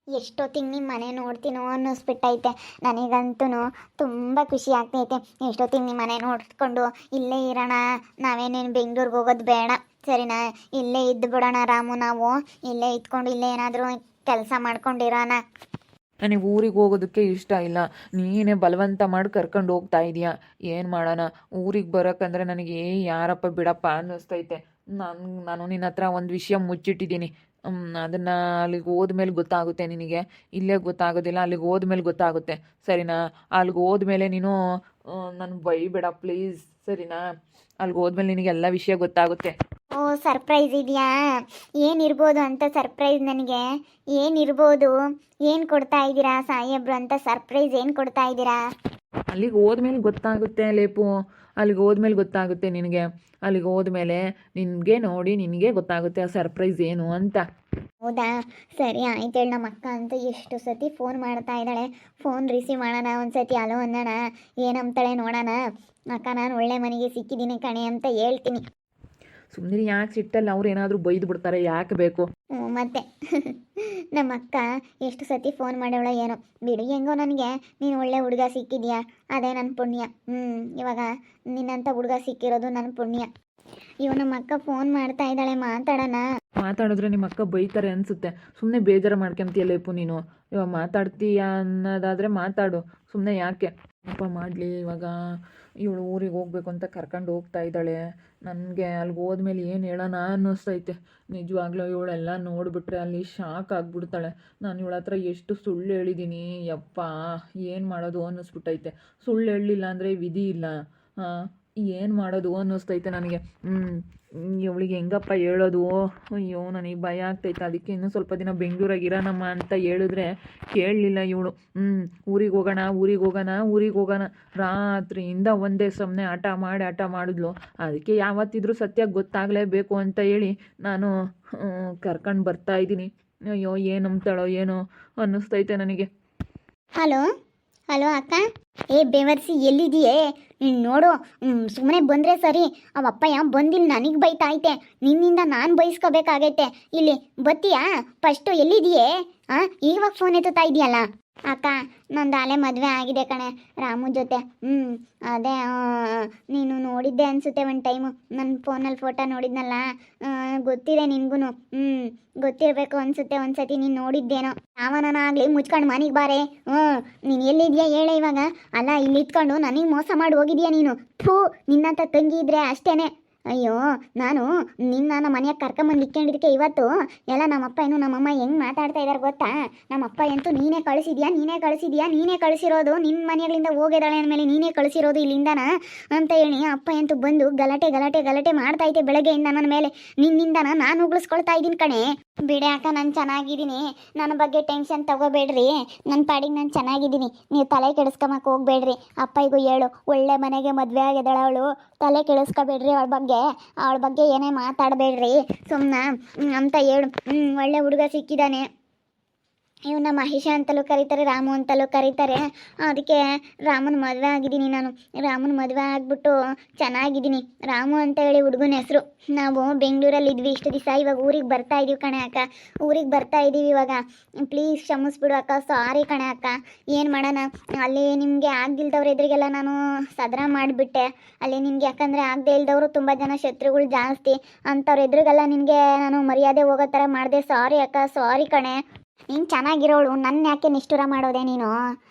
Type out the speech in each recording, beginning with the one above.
ಎಷ್ಟೊತ್ತಿಗೆ ನಿಮ್ಮ ಮನೆ ನೋಡ್ತೀನೋ ಅನ್ನಿಸ್ಬಿಟ್ಟೈತೆ. ನನಗಂತೂ ತುಂಬ ಖುಷಿ ಆಗ್ತೈತೆ. ಎಷ್ಟೊತ್ತಿಗೆ ನಿಮ್ಮ ಮನೆ ನೋಡ್ಕೊಂಡು ಇಲ್ಲೇ ಇರೋಣ, ನಾವೇನೇನು ಬೆಂಗ್ಳೂರಿಗೆ ಹೋಗೋದು ಬೇಡ, ಸರಿನಾ? ಇಲ್ಲೇ ಇದ್ದು ಬಿಡೋಣ ರಾಮು, ನಾವು ಇಲ್ಲೇ ಇದ್ಕೊಂಡು ಇಲ್ಲೇ ಏನಾದರೂ ಕೆಲಸ ಮಾಡ್ಕೊಂಡಿರೋಣ. ನನಗೆ ಊರಿಗೆ ಹೋಗೋದಕ್ಕೆ ಇಷ್ಟ ಇಲ್ಲ. ನೀನೇ ಬಲವಂತ ಮಾಡಿ ಕರ್ಕೊಂಡು ಹೋಗ್ತಾ ಇದೀಯಾ. ಏನು ಮಾಡೋಣ? ಊರಿಗೆ ಬರೋಕ್ಕಂದ್ರೆ ನನಗೆ ಯಾರಪ್ಪ ಬಿಡಪ್ಪ ಅನ್ನಿಸ್ತೈತೆ. ನಾನು ನಿನ್ನ ಹತ್ರ ಒಂದು ವಿಷಯ ಮುಚ್ಚಿಟ್ಟಿದ್ದೀನಿ. ಅದನ್ನು ಅಲ್ಲಿಗೆ ಹೋದ್ಮೇಲೆ ಗೊತ್ತಾಗುತ್ತೆ ನಿನಗೆ. ಇಲ್ಲೇ ಗೊತ್ತಾಗೋದಿಲ್ಲ, ಅಲ್ಲಿಗೆ ಹೋದ್ಮೇಲೆ ಗೊತ್ತಾಗುತ್ತೆ, ಸರಿನಾ? ಅಲ್ಲಿಗೆ ಹೋದ್ಮೇಲೆ ನೀನು ನನ್ನ ಬೈಬೇಡ ಪ್ಲೀಸ್, ಸರಿನಾ? ಅಲ್ಲಿಗೆ ಹೋದ್ಮೇಲೆ ನಿನಗೆ ಎಲ್ಲ ವಿಷಯ ಗೊತ್ತಾಗುತ್ತೆ. ಓ, ಸರ್ಪ್ರೈಸ್ ಇದೆಯಾ? ಏನಿರ್ಬೋದು ಅಂತ ಸರ್ಪ್ರೈಸ್? ನನಗೆ ಏನಿರ್ಬೋದು? ಏನು ಕೊಡ್ತಾ ಇದ್ದೀರಾ ಸಾಹೇಬ್ರು ಅಂತ ಸರ್ಪ್ರೈಸ್ ಏನು ಕೊಡ್ತಾ ಇದ್ದೀರಾ? ಅಲ್ಲಿಗೆ ಹೋದ್ಮೇಲೆ ಗೊತ್ತಾಗುತ್ತೆ ಲೇಪು, ಅಲ್ಲಿಗೆ ಹೋದ್ಮೇಲೆ ಗೊತ್ತಾಗುತ್ತೆ ನಿನಗೆ. ಅಲ್ಲಿಗೆ ಹೋದ್ಮೇಲೆ ನಿನಗೆ ನೋಡಿ ನಿನಗೆ ಗೊತ್ತಾಗುತ್ತೆ ಆ ಸರ್ಪ್ರೈಸ್ ಏನು ಅಂತ. ಹೌದಾ, ಸರಿ ಆಯ್ತು ಹೇಳಿ. ನಮ್ಮ ಅಕ್ಕ ಅಂತ ಎಷ್ಟು ಸತಿ ಫೋನ್ ಮಾಡ್ತಾ ಇದ್ದಾಳೆ. ಫೋನ್ ರಿಸೀವ್ ಮಾಡೋಣ, ಒಂದು ಸತಿ ಅಲೋ ಅನ್ನೋಣ, ಏನಂತಾಳೆ ನೋಡೋಣ. ಅಕ್ಕ, ನಾನು ಒಳ್ಳೆ ಮನೆಗೆ ಸಿಕ್ಕಿದ್ದೀನಿ ಕಣೆ ಅಂತ ಹೇಳ್ತೀನಿ. ಸುಮ್ಮನೆ ಯಾಕೆ ಸಿಟ್ಟಲ್ಲ? ಅವ್ರು ಏನಾದರೂ ಬೈದು ಬಿಡ್ತಾರೆ, ಯಾಕೆ ಬೇಕು? ಮತ್ತೆ ನಮ್ಮ ಅಕ್ಕ ಎಷ್ಟು ಸತಿ ಫೋನ್ ಮಾಡೋಳ ಏನೋ. ಬಿಡು, ಹೆಂಗೋ ನನಗೆ ನೀನು ಒಳ್ಳೆ ಹುಡುಗ ಸಿಕ್ಕಿದ್ಯಾ, ಅದೇ ನನ್ನ ಪುಣ್ಯ. ಇವಾಗ ನಿನ್ನಂಥ ಹುಡುಗ ಸಿಕ್ಕಿರೋದು ನನ್ನ ಪುಣ್ಯ. ಇವ ನಮ್ಮ ಅಕ್ಕ ಫೋನ್ ಮಾಡ್ತಾ ಇದ್ದಾಳೆ, ಮಾತಾಡೋಣ. ಮಾತಾಡಿದ್ರೆ ನಿಮ್ಮ ಅಕ್ಕ ಬೈತಾರೆ ಅನಿಸುತ್ತೆ. ಸುಮ್ಮನೆ ಬೇಜಾರು ಮಾಡ್ಕೊಂತೀಯ ಲೇಪು ನೀನು. ಇವಾಗ ಮಾತಾಡ್ತೀಯ ಅನ್ನೋದಾದರೆ ಮಾತಾಡು, ಸುಮ್ಮನೆ ಯಾಕೆ ಅಪ್ಪ ಮಾಡಲಿ. ಇವಾಗ ಇವಳು ಊರಿಗೆ ಹೋಗ್ಬೇಕು ಅಂತ ಕರ್ಕೊಂಡು ಹೋಗ್ತಾ ಇದ್ದಾಳೆ. ನನಗೆ ಅಲ್ಲಿಗೆ ಹೋದ್ಮೇಲೆ ಏನು ಹೇಳೋಣ ಅನ್ನಿಸ್ತೈತೆ. ನಿಜವಾಗ್ಲೂ ಇವಳೆಲ್ಲ ನೋಡಿಬಿಟ್ರೆ ಅಲ್ಲಿ ಶಾಕ್ ಆಗಿಬಿಡ್ತಾಳೆ. ನಾನು ಇವಳ ಹತ್ರ ಎಷ್ಟು ಸುಳ್ಳು ಹೇಳಿದ್ದೀನಿ, ಯಪ್ಪ ಏನು ಮಾಡೋದು ಅನ್ನಿಸ್ಬಿಟ್ಟೈತೆ. ಸುಳ್ಳು ಹೇಳಲಿಲ್ಲ ಅಂದರೆ ವಿಧಿ ಇಲ್ಲ. ಏನು ಮಾಡೋದು ಅನ್ನಿಸ್ತೈತೆ ನನಗೆ. ಇವಳಿಗೆ ಹೆಂಗಪ್ಪ ಹೇಳೋದು? ಅಯ್ಯೋ, ನನಗೆ ಭಯ ಆಗ್ತೈತೆ. ಅದಕ್ಕೆ ಇನ್ನೂ ಸ್ವಲ್ಪ ದಿನ ಬೆಂಗಳೂರಾಗ ಇರೋಣಮ್ಮ ಅಂತ ಹೇಳಿದ್ರೆ ಕೇಳಲಿಲ್ಲ ಇವಳು. ಊರಿಗೆ ಹೋಗೋಣ, ಊರಿಗೆ ಹೋಗೋಣ, ಊರಿಗೆ ಹೋಗೋಣ ರಾತ್ರಿಯಿಂದ ಒಂದೇ ಸಮನೆ ಆಟ ಮಾಡಿದ್ಲು. ಅದಕ್ಕೆ ಯಾವತ್ತಿದ್ರೂ ಸತ್ಯ ಗೊತ್ತಾಗಲೇಬೇಕು ಅಂತ ಹೇಳಿ ನಾನು ಕರ್ಕೊಂಡು ಬರ್ತಾಯಿದ್ದೀನಿ. ಅಯ್ಯೋ, ಏನು ನಂಬ್ತಾಳೋ ಏನೋ ಅನ್ನಿಸ್ತೈತೆ ನನಗೆ. ಹಲೋ ಹಲೋ ಅಕ್ಕ, ಏ ಬೇವರ್ಸಿ, ಎಲ್ಲಿದೆಯೇ ನೀನು? ನೋಡು, ಸುಮ್ಮನೆ ಬಂದರೆ ಸರಿ. ಅವಪ್ಪಯ್ಯ ಬಂದಿಲ್ಲ, ನನಗೆ ಬೈತಾ ಐತೆ. ನಿನ್ನಿಂದ ನಾನು ಬೈಸ್ಕೋಬೇಕಾಗೈತೆ. ಇಲ್ಲಿ ಬತ್ತೀಯಾ? ಫಸ್ಟು ಎಲ್ಲಿದೆಯೇ? ಇವಾಗ ಫೋನ್ ಎತ್ತುತ್ತಾ ಇದೆಯಲ್ಲ. ಅಕ್ಕ, ನಂದು ಅಲೆ ಮದುವೆ ಆಗಿದೆ ಕಣೆ ರಾಮು ಜೊತೆ. ಅದೇ ನೀನು ನೋಡಿದ್ದೆ ಅನಿಸುತ್ತೆ ಒಂದು ಟೈಮು. ನನ್ನ ಫೋನಲ್ಲಿ ಫೋಟೋ ನೋಡಿದ್ನಲ್ಲ, ಗೊತ್ತಿದೆ ನಿನಗೂ. ಗೊತ್ತಿರಬೇಕು ಅನಿಸುತ್ತೆ. ಒಂದು ಸತಿ ನೀನು ನೋಡಿದ್ದೇನೋ. ಯಾವನ ಆಗಲಿ ಮುಚ್ಕೊಂಡು ಮನೆಗೆ ಬಾರೆ. ನೀನು ಎಲ್ಲಿದ್ಯಾ ಹೇಳೆ ಇವಾಗ? ಅಲ್ಲ, ಇಲ್ಲಿ ಇತ್ಕೊಂಡು ನನಗೆ ಮೋಸ ಮಾಡಿ ಹೋಗಿದ್ಯಾ ನೀನು. ಥೂ, ನಿನ್ನಂತ ತಂಗಿ ಇದ್ರೆ ಅಷ್ಟೇ. ಅಯ್ಯೋ, ನಾನು ನಮ್ಮ ಮನೆಯಾಗ ಕರ್ಕೊಂಬಂದು ಇಕ್ಕೊಂಡಿದ್ದಕ್ಕೆ ಇವತ್ತು ಎಲ್ಲ ನಮ್ಮಪ್ಪ ಏನು ನಮ್ಮಮ್ಮ ಹೆಂಗೆ ಮಾತಾಡ್ತಾ ಇದ್ದಾರೆ ಗೊತ್ತಾ? ನಮ್ಮಪ್ಪ ಅಂತೂ ನೀನೇ ಕಳಿಸಿದ್ಯಾ, ನೀನೇ ಕಳಿಸಿರೋದು, ನಿನ್ನ ಮನೆಗಳಿಂದ ಹೋಗಿದ್ದಾಳೆ ಅಂದಮೇಲೆ ನೀನೇ ಕಳಿಸಿರೋದು ಇಲ್ಲಿಂದನ ಅಂತ ಹೇಳಿ ಅಪ್ಪ ಅಂತೂ ಬಂದು ಗಲಾಟೆ ಮಾಡ್ತೈತೆ ಬೆಳಗ್ಗೆಯಿಂದ ನನ್ನ ಮೇಲೆ. ನಿನ್ನಿಂದನ ನಾನು ಉಗಿಸ್ಕೊಳ್ತಾ ಇದ್ದೀನಿ ಕಣೆ. ಬಿಡೆ ಅಕ್ಕ, ನಾನು ಚೆನ್ನಾಗಿದ್ದೀನಿ. ನನ್ನ ಬಗ್ಗೆ ಟೆನ್ಷನ್ ತಗೋಬೇಡ್ರಿ. ನನ್ನ ಪಾಡಿಗೆ ನಾನು ಚೆನ್ನಾಗಿದ್ದೀನಿ. ನೀವು ತಲೆ ಕೆಡಿಸ್ಕೊಂಬಕ್ಕೆ ಹೋಗ್ಬೇಡ್ರಿ. ಅಪ್ಪಯ್ಯಗೂ ಹೇಳು, ಒಳ್ಳೆ ಮನೆಗೆ ಮದುವೆ ಆಗಿದ್ದಾಳೆ ಅವಳು, ತಲೆ ಕೆಡಿಸ್ಕೋಬೇಡ್ರಿ. ಅವಳ ಬಗ್ಗೆ ಏನೇ ಮಾತಾಡಬೇಡ್ರಿ ಸುಮ್ಮನೆ ಅಂತ ಹೇಳು. ಒಳ್ಳೆ ಹುಡುಗ ಸಿಕ್ಕಿದ್ದಾನೆ. ಇವನ್ನ ಮಹೇಶ ಅಂತಲೂ ಕರೀತಾರೆ, ರಾಮು ಅಂತಲೂ ಕರೀತಾರೆ. ಅದಕ್ಕೆ ರಾಮನ ಮದುವೆ ಆಗಿದ್ದೀನಿ ನಾನು. ರಾಮನ ಮದುವೆ ಆಗಿಬಿಟ್ಟು ಚೆನ್ನಾಗಿದ್ದೀನಿ. ರಾಮು ಅಂತ ಹೇಳಿ ಹುಡುಗನ ಹೆಸರು. ನಾವು ಬೆಂಗಳೂರಲ್ಲಿ ಇದ್ವಿ ಇಷ್ಟು ದಿವಸ. ಇವಾಗ ಊರಿಗೆ ಬರ್ತಾ ಇದೀವಿ ಕಣೆ ಅಕ್ಕ, ಊರಿಗೆ ಬರ್ತಾ ಇದ್ದೀವಿ ಇವಾಗ. ಪ್ಲೀಸ್ ಕ್ಷಮಿಸ್ಬಿಡು ಅಕ್ಕ, ಸಾರಿ ಕಣೆ ಅಕ್ಕ. ಏನು ಮಾಡೋಣ, ಅಲ್ಲಿ ನಿಮಗೆ ಆಗದಿಲ್ದವ್ರ ಎದುರಿಗೆಲ್ಲ ನಾನು ಸದರ ಮಾಡಿಬಿಟ್ಟೆ ಅಲ್ಲಿ ನಿನಗೆ. ಯಾಕಂದರೆ ಆಗದೆ ಇಲ್ದವರು ತುಂಬ ಜನ ಶತ್ರುಗಳು ಜಾಸ್ತಿ. ಅಂಥವ್ರ ಎದುರಿಗೆಲ್ಲ ನಿನಗೆ ನಾನು ಮರ್ಯಾದೆ ಹೋಗೋ ಥರ ಮಾಡಿದೆ. ಸಾರಿ ಅಕ್ಕ, ಸಾರಿ ಕಣೆ. ನೀನು ಚೆನ್ನಾಗಿರೋಳು, ನನ್ನ ಯಾಕೆ ನಿಷ್ಠುರ ಮಾಡೋದೆ ನೀನು?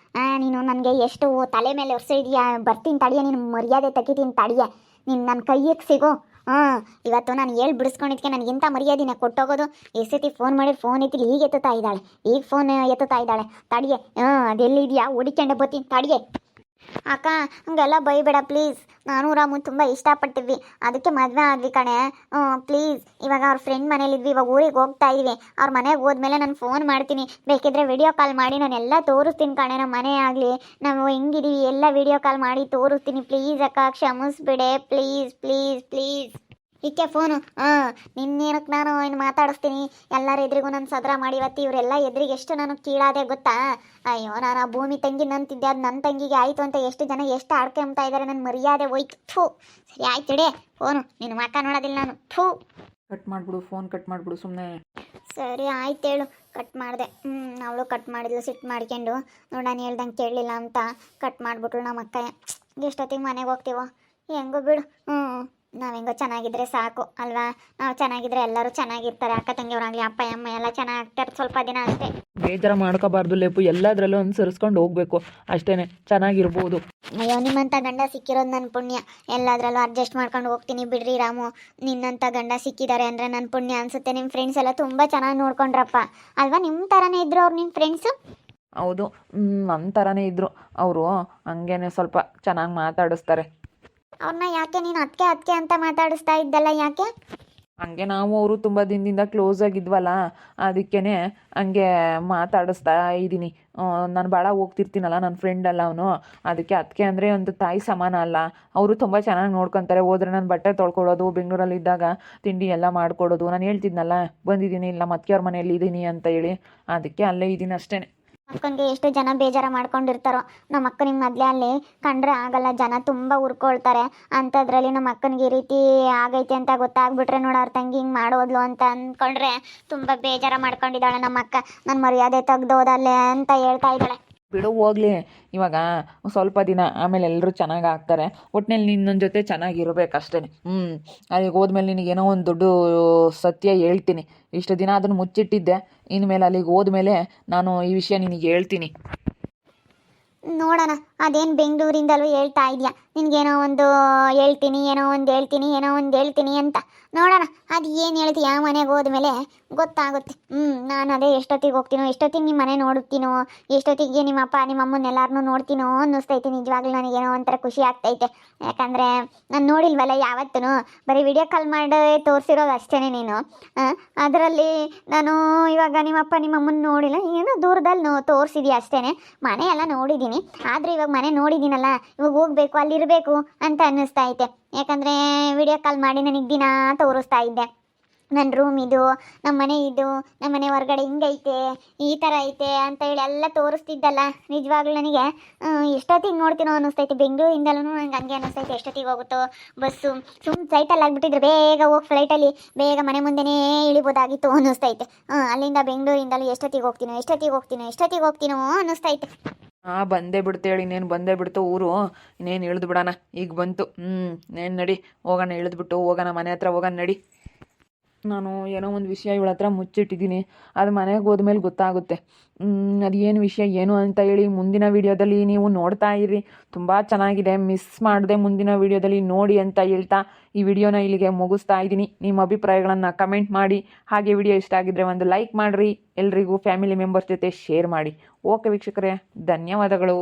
ನೀನು ನನಗೆ ಎಷ್ಟು ತಲೆ ಮೇಲೆ ಒರೆಸಿದ್ಯಾ. ಬರ್ತೀನಿ ತಡಿಯ, ನೀನು ಮರ್ಯಾದೆ ತೆಗಿತೀನಿ ತಡಿಯ. ನೀನು ನನ್ನ ಕೈಯಿಗೆ ಸಿಗೋ. ಇವತ್ತು ನಾನು ಹೇಳಿ ಬಿಡಿಸ್ಕೊಂಡಿದ್ದಕ್ಕೆ ನನಗಿಂತ ಮರ್ಯಾದಿನ ಕೊಟ್ಟೋಗೋದು. ಎಷ್ಟೊತ್ತಿ ಫೋನ್ ಮಾಡಿ ಫೋನ್ ಎತ್ತಿಲಿ ಈಗ ಎತ್ತುತ್ತಾ ಇದ್ದಾಳೆ, ಈಗ ಫೋನ್ ಎತ್ತುತ್ತಾ ಇದ್ದಾಳೆ. ತಡಿಯೆ, ಅದೆಲ್ಲಿದೆಯಾ ಹುಡಿಕೊಂಡೆ ಬರ್ತೀನಿ ತಡಿಯೆ. ಅಕ್ಕ, ಹಂಗೆಲ್ಲ ಬೈಬೇಡ ಪ್ಲೀಸ್. ನಾನು ರಾಮು ತುಂಬ ಇಷ್ಟಪಟ್ಟಿದ್ವಿ, ಅದಕ್ಕೆ ಮದುವೆ ಆದ್ವಿ ಕಣೆ. ಪ್ಲೀಸ್. ಇವಾಗ ಅವ್ರ ಫ್ರೆಂಡ್ ಮನೇಲಿದ್ವಿ, ಇವಾಗ ಊರಿಗೆ ಹೋಗ್ತಾ ಇದೀವಿ. ಅವ್ರ ಮನೆಗೆ ಹೋದ್ಮೇಲೆ ನಾನು ಫೋನ್ ಮಾಡ್ತೀನಿ, ಬೇಕಿದ್ರೆ ವಿಡಿಯೋ ಕಾಲ್ ಮಾಡಿ ನಾನು ಎಲ್ಲ ತೋರಿಸ್ತೀನಿ ಕಣೆ. ನಮ್ಮ ಮನೆ ಆಗಲಿ ನಾವು ಹೆಂಗಿದೀವಿ ಎಲ್ಲ ವಿಡಿಯೋ ಕಾಲ್ ಮಾಡಿ ತೋರಿಸ್ತೀನಿ. ಪ್ಲೀಸ್ ಅಕ್ಕ, ಕ್ಷಮಿಸ್ಬಿಡೆ ಪ್ಲೀಸ್ ಪ್ಲೀಸ್ ಪ್ಲೀಸ್. ಇಕ್ಕೆ ಫೋನು. ನಿನ್ನೇನಕ್ಕೆ ನಾನು ಇನ್ನು ಮಾತಾಡಿಸ್ತೀನಿ. ಎಲ್ಲರ ಎದುರಿಗೂ ನಾನು ಸದರ ಮಾಡಿ ಇವತ್ತು ಇವರೆಲ್ಲ ಎದುರಿಗೆ ಎಷ್ಟು ನಾನು ಕೀಳಾದೆ ಗೊತ್ತಾ? ಅಯ್ಯೋ, ನಾನು ಆ ಭೂಮಿ ತಂಗಿ ನಂತಿದ್ದೆ, ಅದು ನನ್ನ ತಂಗಿಗೆ ಆಯಿತು ಅಂತ ಎಷ್ಟು ಜನ ಎಷ್ಟು ಆಡ್ಕೊಂಬ್ತಾ ಇದ್ದಾರೆ. ನನ್ನ ಮರ್ಯಾದೆ ಹೋಯ್ತು. ಥೂ, ಸರಿ ಆಯ್ತು ಇಡೆ ಫೋನು. ನೀನು ಮಾತಾ ನೋಡೋದಿಲ್ಲ ನಾನು. ಥೂ, ಕಟ್ ಮಾಡಿಬಿಡು, ಫೋನ್ ಕಟ್ ಮಾಡಿಬಿಡು ಸುಮ್ಮನೆ. ಸರಿ ಆಯ್ತು ಹೇಳು, ಕಟ್ ಮಾಡಿದೆ. ಅವಳು ಕಟ್ ಮಾಡಿದ್ಲು ಸಿಟ್ಟು ಮಾಡ್ಕೊಂಡು. ನೋಡಿ ನಾನು ಹೇಳ್ದಂಗೆ ಕೇಳಲಿಲ್ಲ ಅಂತ ಕಟ್ ಮಾಡಿಬಿಟ್ಳು ನಮ್ಮ ಅಕ್ಕಯ್ಯ. ಎಷ್ಟೊತ್ತಿಗೆ ಮನೆಗೆ ಹೋಗ್ತೀವೋ ಹೆಂಗೋ ಬಿಡು. ನಾವು ಹೆಂಗೋ ಚೆನ್ನಾಗಿದ್ರೆ ಸಾಕು ಅಲ್ವಾ? ನಾವು ಚೆನ್ನಾಗಿದ್ರೆ ಎಲ್ಲರೂ ಚೆನ್ನಾಗಿರ್ತಾರೆ. ಅಕ್ಕ ತಂಗಿಯವರಾಗಲಿ ಅಪ್ಪ ಅಮ್ಮ ಎಲ್ಲ ಚೆನ್ನಾಗಿರ್ತಾರೆ ಸ್ವಲ್ಪ ದಿನ ಅಷ್ಟೇ. ಬೇಜಾರು ಮಾಡ್ಕೋಬಾರ್ದು ಲೇಪು, ಎಲ್ಲದರಲ್ಲೂ ಅನುಸರಿಸ್ಕೊಂಡು ಹೋಗ್ಬೇಕು ಅಷ್ಟೇ, ಚೆನ್ನಾಗಿರ್ಬೋದು. ಅಯ್ಯೋ ನಿಮ್ಮಂಥ ಗಂಡ ಸಿಕ್ಕಿರೋದು ನನ್ನ ಪುಣ್ಯ. ಎಲ್ಲದರಲ್ಲೂ ಅಡ್ಜಸ್ಟ್ ಮಾಡ್ಕೊಂಡು ಹೋಗ್ತೀನಿ ಬಿಡ್ರಿ ರಾಮು. ನಿನ್ನಂಥ ಗಂಡ ಸಿಕ್ಕಿದ್ದಾರೆ ಅಂದರೆ ನನ್ನ ಪುಣ್ಯ ಅನಿಸುತ್ತೆ. ನಿಮ್ಮ ಫ್ರೆಂಡ್ಸ್ ಎಲ್ಲ ತುಂಬ ಚೆನ್ನಾಗಿ ನೋಡ್ಕೊಂಡ್ರಪ್ಪ ಅಲ್ವಾ? ನಿಮ್ಮ ಥರನೇ ಇದ್ರು ಅವ್ರು ನಿಮ್ಮ ಫ್ರೆಂಡ್ಸು? ಹೌದು, ನನ್ನ ಥರನೇ ಇದ್ದರು ಅವರು. ಹಂಗೇನೆ ಸ್ವಲ್ಪ ಚೆನ್ನಾಗಿ ಮಾತಾಡಿಸ್ತಾರೆ. ಅವ್ರನ್ನ ಯಾಕೆ ನೀನು ಅದಕ್ಕೆ ಅದಕ್ಕೆ ಅಂತ ಮಾತಾಡಿಸ್ತಾ ಇದ್ದಲ್ಲ, ಯಾಕೆ? ಹಂಗೆ ನಾವು ಅವರು ತುಂಬ ದಿನದಿಂದ ಕ್ಲೋಸ್ ಆಗಿದ್ವಲ್ಲ, ಅದಕ್ಕೇ ಹಂಗೆ ಮಾತಾಡಿಸ್ತಾ ಇದ್ದೀನಿ. ನಾನು ಭಾಳ ಹೋಗ್ತಿರ್ತೀನಲ್ಲ, ನನ್ನ ಫ್ರೆಂಡ್ ಅಲ್ಲ ಅವನು, ಅದಕ್ಕೆ ಅಂದರೆ ಒಂದು ತಾಯಿ ಸಮಾನ ಅಲ್ಲ. ಅವರು ತುಂಬ ಚೆನ್ನಾಗಿ ನೋಡ್ಕೊತಾರೆ. ಹೋದ್ರೆ ನಾನು ಬಟ್ಟೆ ತೊಳ್ಕೊಡೋದು, ಬೆಂಗಳೂರಲ್ಲಿ ಇದ್ದಾಗ ತಿಂಡಿ ಎಲ್ಲ ಮಾಡಿಕೊಡೋದು. ನಾನು ಹೇಳ್ತಿದ್ನಲ್ಲ ಬಂದಿದ್ದೀನಿ ಇಲ್ಲ ಮತ್ತೆಯವ್ರ ಮನೆಯಲ್ಲಿ ಇದ್ದೀನಿ ಅಂತ ಹೇಳಿ, ಅದಕ್ಕೆ ಅಲ್ಲೇ ಇದ್ದೀನಿ ಅಷ್ಟೇ. ಅಕ್ಕನಿಗೆ ಎಷ್ಟು ಜನ ಬೇಜಾರ ಮಾಡ್ಕೊಂಡಿರ್ತಾರೋ. ನಮ್ಮ ಅಕ್ಕನಿಗೆ ಮೊದಲೇ ಅಲ್ಲಿ ಕಂಡ್ರೆ ಆಗಲ್ಲ, ಜನ ತುಂಬ ಉರ್ಕೊಳ್ತಾರೆ. ಅಂಥದ್ರಲ್ಲಿ ನಮ್ಮ ಅಕ್ಕನಿಗೆ ಈ ರೀತಿ ಆಗೈತೆ ಅಂತ ಗೊತ್ತಾಗ್ಬಿಟ್ರೆ ನೋಡು, ಅವ್ರ ತಂಗಿ ಹಿಂಗೆ ಮಾಡೋದ್ಲು ಅಂತ ಅಂದ್ಕೊಂಡ್ರೆ ತುಂಬ ಬೇಜಾರ ಮಾಡ್ಕೊಂಡಿದ್ದಾಳೆ ನಮ್ಮ ಅಕ್ಕ. ನನ್ನ ಮರ್ಯಾದೆ ತೆಗ್ದೋದಲ್ಲೇ ಅಂತ ಹೇಳ್ತಾ ಇದ್ದಾಳೆ. ಬಿಡು ಹೋಗ್ಲಿ, ಇವಾಗ ಸ್ವಲ್ಪ ದಿನ ಆಮೇಲೆ ಎಲ್ಲರೂ ಚೆನ್ನಾಗಿ ಆಗ್ತಾರೆ. ಒಟ್ಟಿನಲ್ಲಿ ನೀನು ನನ್ನ ಜೊತೆ ಚೆನ್ನಾಗಿರ್ಬೇಕಷ್ಟೇ. ಅಲ್ಲಿಗೆ ಹೋದ್ಮೇಲೆ ನಿನಗೇನೋ ಒಂದು ದೊಡ್ಡ ಸತ್ಯ ಹೇಳ್ತೀನಿ. ಇಷ್ಟು ದಿನ ಅದನ್ನು ಮುಚ್ಚಿಟ್ಟಿದ್ದೆ, ಇನ್ಮೇಲೆ ಅಲ್ಲಿಗೆ ಹೋದ್ಮೇಲೆ ನಾನು ಈ ವಿಷಯ ನಿನಗೆ ಹೇಳ್ತೀನಿ. ನೋಡೋಣ, ಅದೇನು ಬೆಂಗಳೂರಿಂದಲೂ ಹೇಳ್ತಾ ಇದೆಯಾ ನಿನಗೇನೋ ಒಂದು ಹೇಳ್ತೀನಿ, ಏನೋ ಒಂದು ಹೇಳ್ತೀನಿ, ಏನೋ ಒಂದು ಹೇಳ್ತೀನಿ ಅಂತ. ನೋಡೋಣ ಅದು ಏನು ಹೇಳ್ತೀಯ ಮನೆಗೆ ಹೋದ್ಮೇಲೆ ಗೊತ್ತಾಗುತ್ತೆ. ನಾನು ಅದೇ ಎಷ್ಟೊತ್ತಿಗೆ ಹೋಗ್ತೀನೋ, ಎಷ್ಟೊತ್ತಿಗೆ ನಿಮ್ಮ ಮನೆ ನೋಡುತ್ತೀನೋ, ಎಷ್ಟೊತ್ತಿಗೆ ನಿಮ್ಮ ಅಪ್ಪ ನಿಮ್ಮ ಅಮ್ಮನ ಎಲ್ಲರನ್ನೂ ನೋಡ್ತೀನೋ ಅನ್ನಿಸ್ತೈತೆ. ನಿಜವಾಗ್ಲೂ ನನಗೇನೋ ಒಂಥರ ಖುಷಿ ಆಗ್ತೈತೆ. ಯಾಕಂದರೆ ನಾನು ನೋಡಿಲ್ವಲ್ಲ ಯಾವತ್ತೂ, ಬರೀ ವಿಡಿಯೋ ಕಾಲ್ ಮಾಡಿ ತೋರಿಸಿರೋದು ಅಷ್ಟೇ ನೀನು. ಅದರಲ್ಲಿ ನಾನು ಇವಾಗ ನಿಮ್ಮಪ್ಪ ನಿಮ್ಮ ಅಮ್ಮನ ನೋಡಿಲ್ಲ, ಏನೋ ದೂರದಲ್ಲಿ ತೋರಿಸಿದ್ಯಾ ಅಷ್ಟೇ. ಮನೆ ಎಲ್ಲ ನೋಡಿದ್ದೀನಿ, ಆದರೆ ಇವಾಗ ಮನೆ ನೋಡಿದ್ದೀನಲ್ಲ, ಇವಾಗ ಹೋಗಬೇಕು ಅಲ್ಲಿರಬೇಕು ಅಂತ ಅನ್ನಿಸ್ತಾ ಐತೆ. ಯಾಕಂದರೆ ವಿಡಿಯೋ ಕಾಲ್ ಮಾಡಿ ನನಗೆ ದಿನ ತೋರಿಸ್ತಾ ಇದ್ದೆ ನನ್ನ ರೂಮ್ ಇದು, ನಮ್ಮ ಮನೆ ಇದು, ನಮ್ಮ ಮನೆ ಹೊರಗಡೆ ಹಿಂಗೈತೆ, ಈ ಥರ ಐತೆ ಅಂತ ಹೇಳಿ ಎಲ್ಲ ತೋರಿಸ್ತಿದ್ದಲ್ಲ. ನಿಜವಾಗ್ಲೂ ನನಗೆ ಎಷ್ಟೊತ್ತಿಗೆ ನೋಡ್ತೀನೋ ಅನ್ನಿಸ್ತೈತೆ. ಬೆಂಗಳೂರಿಂದಲೂ ನನಗೆ ಹಂಗೆ ಅನ್ನಿಸ್ತೈತೆ, ಎಷ್ಟೊತ್ತಿಗೆ ಹೋಗುತ್ತೋ ಬಸ್ಸು. ಫ್ಲೈಟಲ್ಲಿ ಆಗಿಬಿಟ್ಟಿದ್ರೆ ಬೇಗ ಹೋಗಿ ಫ್ಲೈಟಲ್ಲಿ ಬೇಗ ಮನೆ ಮುಂದೆನೇ ಇಳಿಬೋದಾಗಿತ್ತು ಅನ್ನಿಸ್ತೈತೆ. ಅಲ್ಲಿಂದ ಬೆಂಗಳೂರಿಂದಲೂ ಎಷ್ಟೊತ್ತಿಗೆ ಹೋಗ್ತೀನೋ ಅನ್ನಿಸ್ತೈತೆ. ಬಂದೇ ಬಿಡ್ತೇಳಿ, ಇನ್ನೇನು ಬಂದೇ ಬಿಡ್ತು ಊರು. ಇನ್ನೇನು ಇಳಿದು ಬಿಡೋಣ, ಈಗ ಬಂತು. ನೇನು ನಡಿ ಹೋಗೋಣ, ಇಳಿದ್ಬಿಟ್ಟು ಹೋಗೋಣ ಮನೆ ಹತ್ರ ಹೋಗೋಣ ನಡಿ. ನಾನು ಏನೋ ಒಂದು ವಿಷಯ ಇವಳ ಹತ್ರ ಮುಚ್ಚಿಟ್ಟಿದ್ದೀನಿ, ಅದು ಮನೆಗೆ ಹೋದ್ಮೇಲೆ ಗೊತ್ತಾಗುತ್ತೆ. ಅದು ಏನು ವಿಷಯ ಏನು ಅಂತ ಹೇಳಿ ಮುಂದಿನ ವೀಡಿಯೋದಲ್ಲಿ ನೀವು ನೋಡ್ತಾ ಇರಿ. ತುಂಬ ಚೆನ್ನಾಗಿದೆ, ಮಿಸ್ ಮಾಡದೆ ಮುಂದಿನ ವೀಡಿಯೋದಲ್ಲಿ ನೋಡಿ ಅಂತ ಹೇಳ್ತಾ ಈ ವಿಡಿಯೋನ ಇಲ್ಲಿಗೆ ಮುಗಿಸ್ತಾ ಇದ್ದೀನಿ. ನಿಮ್ಮ ಅಭಿಪ್ರಾಯಗಳನ್ನು ಕಮೆಂಟ್ ಮಾಡಿ. ಹಾಗೆ ವಿಡಿಯೋ ಇಷ್ಟ ಆಗಿದ್ದರೆ ಒಂದು ಲೈಕ್ ಮಾಡಿರಿ. ಎಲ್ರಿಗೂ ಫ್ಯಾಮಿಲಿ ಮೆಂಬರ್ಸ್ ಜೊತೆ ಶೇರ್ ಮಾಡಿ. ಓಕೆ ವೀಕ್ಷಕರೇ, ಧನ್ಯವಾದಗಳು.